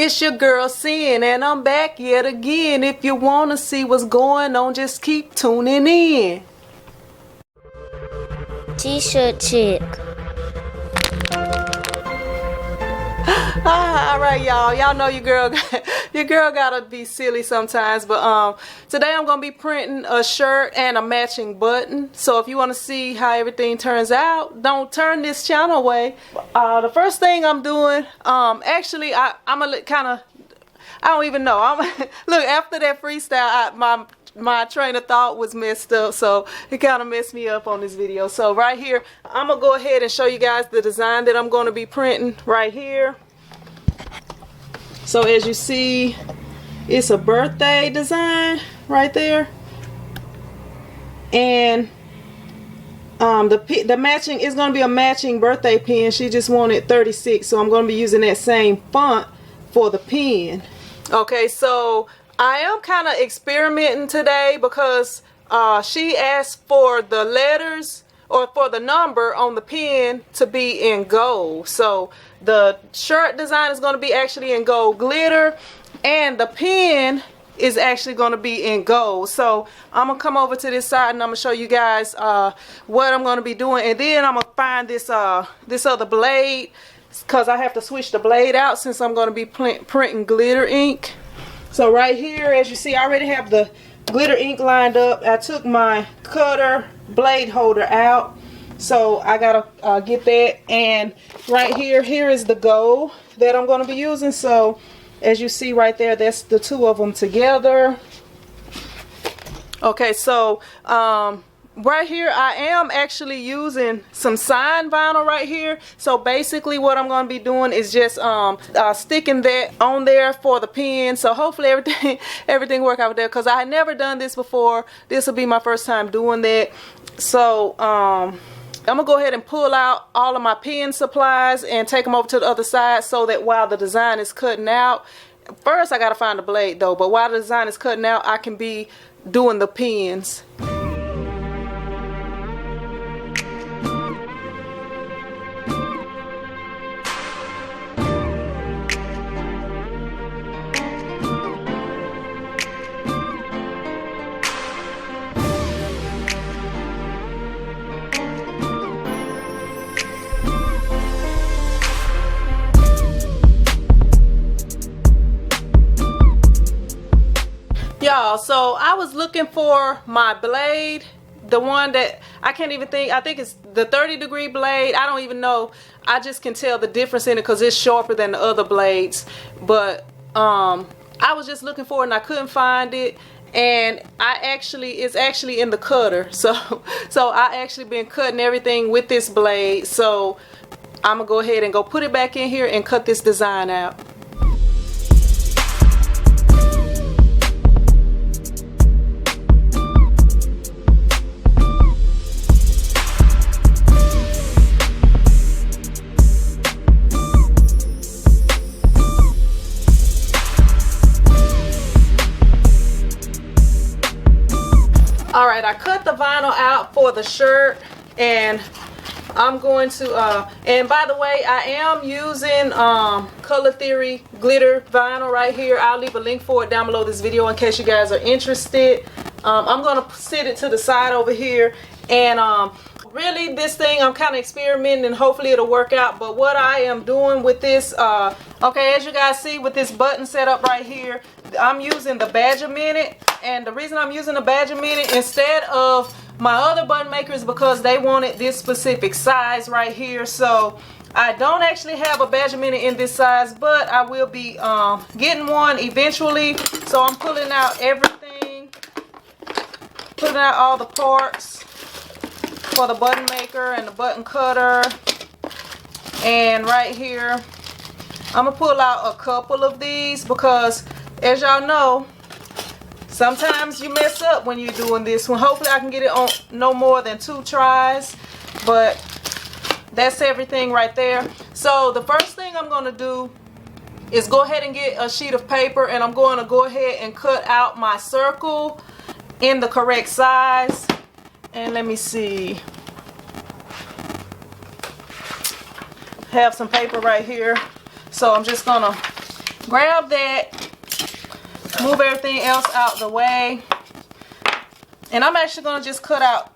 It's your girl Sin, and I'm back yet again. If you want to see what's going on, just keep tuning in. T-shirt-chick. All right, y'all know your girl gotta be silly sometimes, but today I'm gonna be printing a shirt and a matching button. So if you want to see how everything turns out, don't turn this channel away. The first thing I'm doing, actually I'm a kind of, I don't even know. Look, after that freestyle, my train of thought was messed up, so it kind of messed me up on this video. So right here, I'm gonna go ahead and show you guys the design that I'm gonna be printing right here. So as you see, it's a birthday design right there, and the matching is going to be a matching birthday pen. She just wanted 36, so I'm going to be using that same font for the pen. Okay, so I am kind of experimenting today because she asked for the letters or for the number on the pen to be in gold. So the shirt design is going to be actually in gold glitter, and the pen is actually going to be in gold. So I'm gonna come over to this side and I'm gonna show you guys what I'm going to be doing, and then I'm gonna find this other blade because I have to switch the blade out since I'm going to be printing glitter ink. So right here, as you see, I already have the glitter ink lined up. I took my cutter blade holder out, so I gotta get that. And right here is the gold that I'm going to be using. So as you see right there, that's the two of them together. Okay, so right here I am actually using some sign vinyl right here. So basically what I'm going to be doing is just sticking that on there for the pen. So hopefully everything work out there, because I had never done this before. This will be my first time doing that. So I'm gonna go ahead and pull out all of my pen supplies and take them over to the other side, so that while the design is cutting out, first I gotta find the blade though, but while the design is cutting out, I can be doing the pens. Y'all, so I was looking for my blade, the one that I can't even think, I think it's the 30-degree blade. I don't even know. I just can tell the difference in it because it's sharper than the other blades. But I was just looking for it and I couldn't find it, and it's actually in the cutter. So I actually been cutting everything with this blade. So I'm gonna go ahead and go put it back in here and cut this design out. Alright, I cut the vinyl out for the shirt, and I'm going to, and by the way, I am using Color Theory glitter vinyl right here. I'll leave a link for it down below this video in case you guys are interested. I'm going to sit it to the side over here, and really this thing I'm kind of experimenting, and hopefully it'll work out. But what I am doing with this, okay, as you guys see with this button setup right here, I'm using the Badger Minute, and the reason I'm using the Badger Minute instead of my other button makers because they wanted this specific size right here. So I don't actually have a Badger Minute in this size, but I will be getting one eventually. So I'm pulling out everything, putting out all the parts for the button maker and the button cutter. And right here I'm gonna pull out a couple of these because, as y'all know, sometimes you mess up when you're doing this one. Hopefully I can get it on no more than 2 tries, but that's everything right there. So the first thing I'm going to do is go ahead and get a sheet of paper, and I'm going to go ahead and cut out my circle in the correct size. And let me see. Have some paper right here. So I'm just going to grab that, move everything else out the way, and I'm actually going to just cut out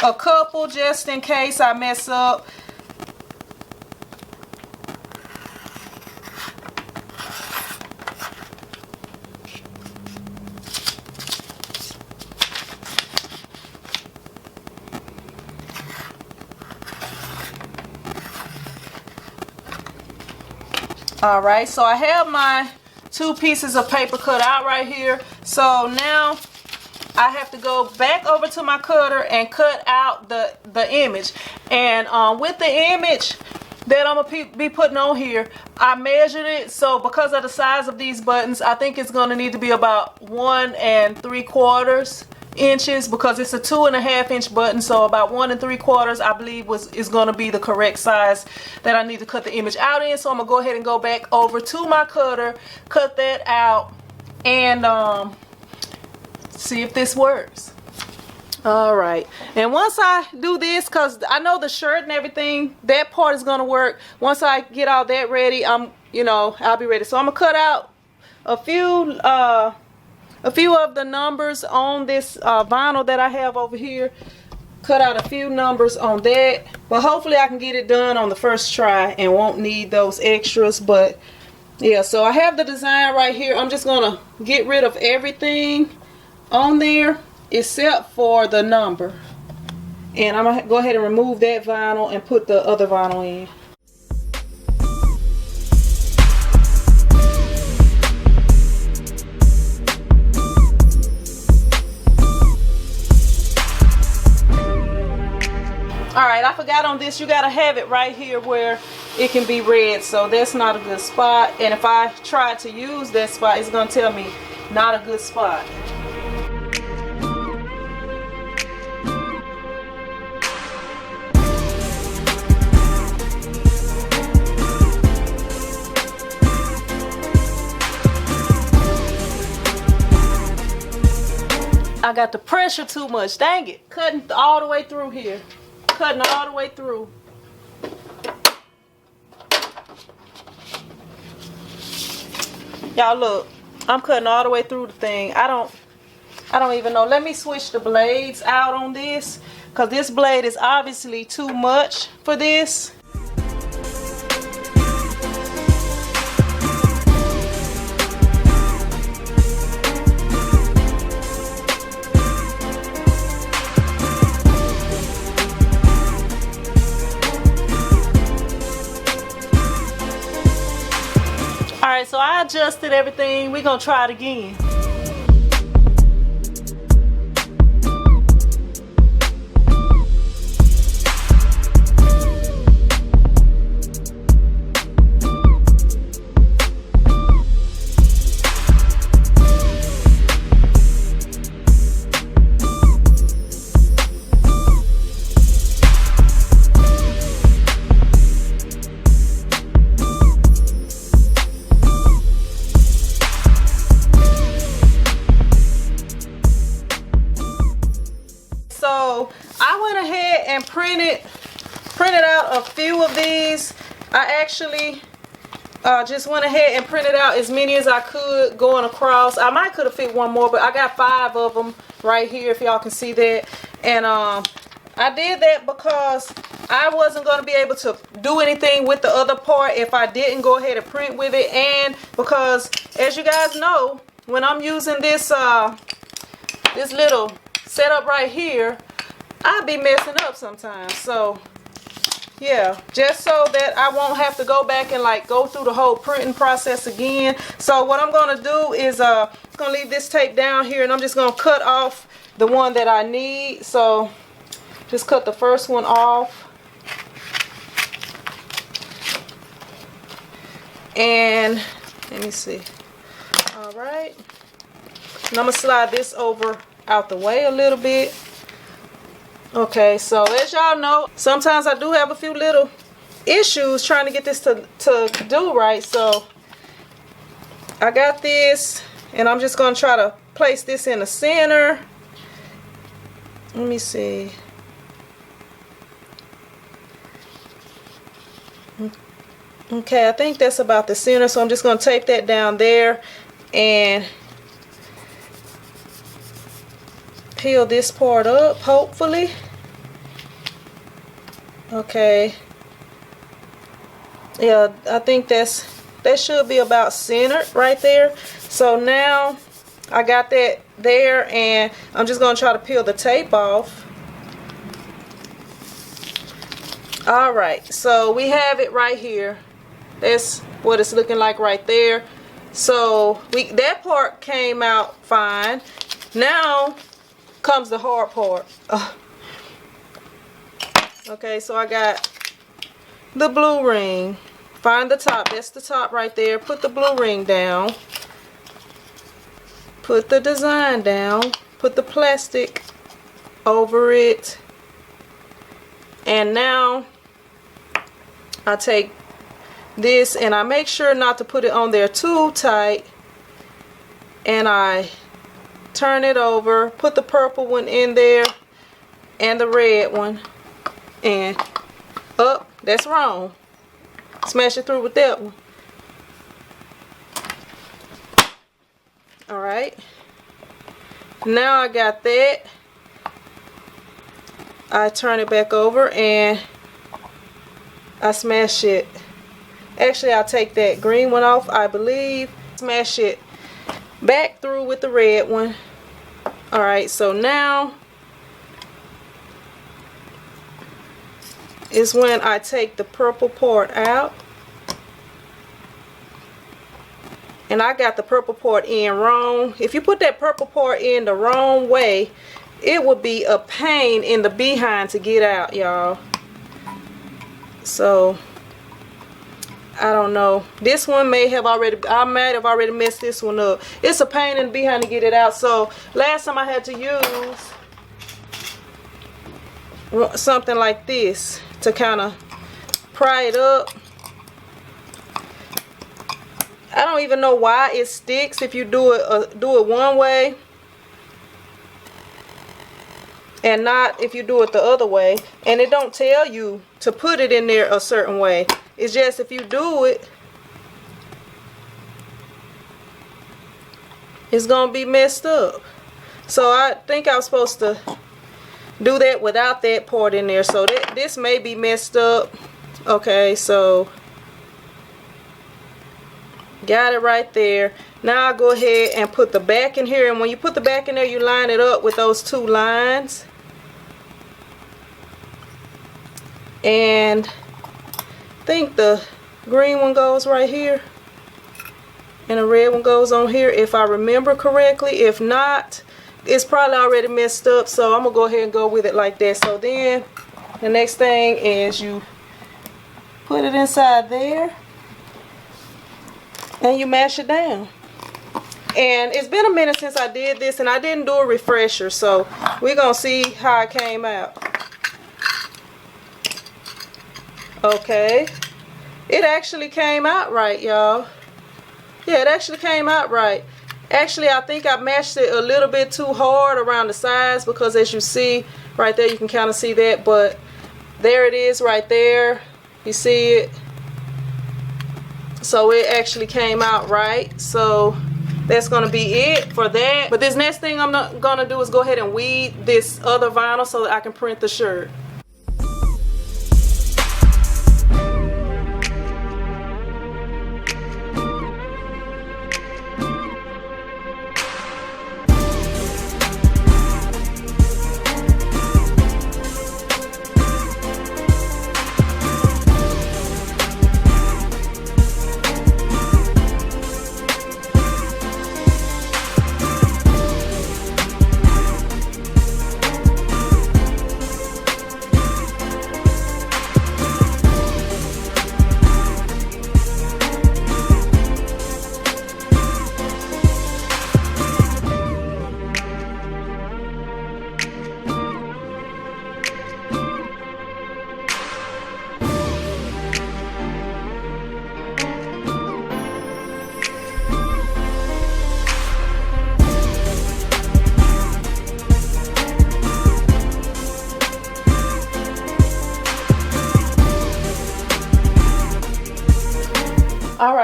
a couple just in case I mess up. Alright, so I have my 2 pieces of paper cut out right here. So now I have to go back over to my cutter and cut out the image. And with the image that I'm going to be putting on here, I measured it. So because of the size of these buttons, I think it's going to need to be about 1 3/4 inches, because it's a 2.5 inch button. So about 1 3/4 I believe is going to be the correct size that I need to cut the image out in. So I'm going to go ahead and go back over to my cutter, cut that out, and see if this works. Alright, and once I do this, because I know the shirt and everything, that part is going to work. Once I get all that ready, I'll be ready. So I'm going to cut out a few of the numbers on this vinyl that I have over here. Cut out a few numbers on that, but hopefully I can get it done on the first try and won't need those extras. But yeah, so I have the design right here. I'm just gonna get rid of everything on there except for the number, and I'm gonna go ahead and remove that vinyl and put the other vinyl in. Alright, I forgot on this, you gotta have it right here where it can be read, so that's not a good spot. And if I try to use that spot, it's gonna tell me not a good spot. I got the pressure too much, dang it. Cutting all the way through here. Cutting all the way through. Y'all look, I'm cutting all the way through the thing. I don't even know. Let me switch the blades out on this, because this blade is obviously too much for this. Alright, so I adjusted everything. We're going to try it again. So I went ahead and printed out a few of these. I actually just went ahead and printed out as many as I could going across. I might could have fit one more, but I got 5 of them right here, if y'all can see that. And I did that because I wasn't going to be able to do anything with the other part if I didn't go ahead and print with it, and because, as you guys know, when I'm using this this little setup right here, I'll be messing up sometimes. So yeah, just so that I won't have to go back and like go through the whole printing process again. So what I'm going to do is I'm going to leave this tape down here, and I'm just going to cut off the one that I need. So just cut the first one off. And let me see. All right. And I'm going to slide this over out the way a little bit. Okay, so as y'all know, sometimes I do have a few little issues trying to get this to do right. So I got this, and I'm just going to try to place this in the center. Let me see. Okay, I think that's about the center, so I'm just going to tape that down there and peel this part up, hopefully. Okay. Yeah, I think that should be about centered right there. So now I got that there, and I'm just going to try to peel the tape off. Alright, so we have it right here. That's what it's looking like right there. So that part came out fine. Now comes the hard part. Okay, so I got the blue ring. Find the top. That's the top right there. Put the blue ring down. Put the design down. Put the plastic over it. And now I take this and I make sure not to put it on there too tight. And I turn it over. Put the purple one in there and the red one. And up. That's wrong. Smash it through with that one. Alright. Now I got that. I turn it back over and I smash it. Actually, I'll take that green one off, I believe. Smash it back through with the red one. Alright, so now is when I take the purple part out. And I got the purple part in wrong. If you put that purple part in the wrong way, it would be a pain in the behind to get out, y'all. So I don't know. This one I might have already messed this one up. It's a pain in the behind to get it out. So last time I had to use something like this to kind of pry it up. I don't even know why it sticks if you do it one way and not if you do it the other way. And it don't tell you to put it in there a certain way. It's just if you do it, it's gonna be messed up. So I think I was supposed to do that without that part in there. So this may be messed up. Okay, so got it right there. Now I go ahead and put the back in here, and when you put the back in there, you line it up with those two lines. And I think the green one goes right here and the red one goes on here, if I remember correctly. If not, it's probably already messed up, so I'm gonna go ahead and go with it like that. So then the next thing is you put it inside there and you mash it down. And it's been a minute since I did this, and I didn't do a refresher, so we're gonna see how it came out. Okay, it actually came out right, y'all. Yeah, it actually came out right. Actually, I think I mashed it a little bit too hard around the sides, because as you see right there, you can kind of see that, but there it is right there. You see it? So it actually came out right. So that's going to be it for that. But this next thing I'm not going to do is go ahead and weed this other vinyl so that I can print the shirt.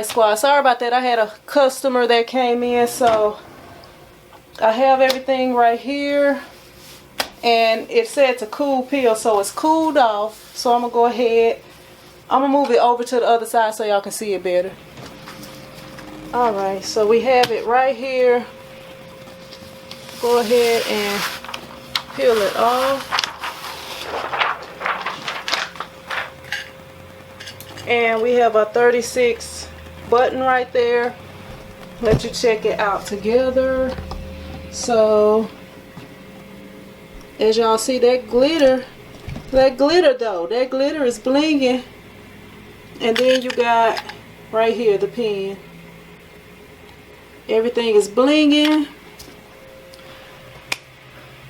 right, squad, sorry about that. I had a customer that came in, so I have everything right here, and it said to cool peel, so it's cooled off. So I'm gonna go ahead, I'm gonna move it over to the other side so y'all can see it better. Alright, so we have it right here. Go ahead and peel it off. And we have a 36 button right there. Let you check it out together. So as y'all see, that glitter though, that glitter is blinging. And then you got right here the pen. Everything is blinging.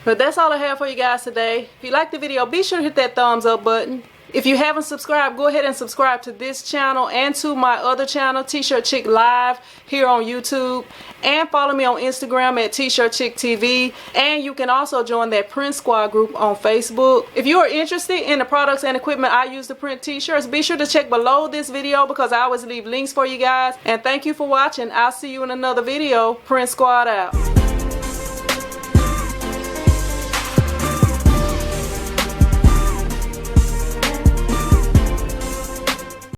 But that's all I have for you guys today. If you like the video, be sure to hit that thumbs up button. If you haven't subscribed, go ahead and subscribe to this channel and to my other channel, TshirtChick Live, here on YouTube. And follow me on Instagram at TshirtChick TV. And you can also join that print squad group on Facebook. If you are interested in the products and equipment I use to print t-shirts, be sure to check below this video because I always leave links for you guys. And thank you for watching. I'll see you in another video. Print Squad out.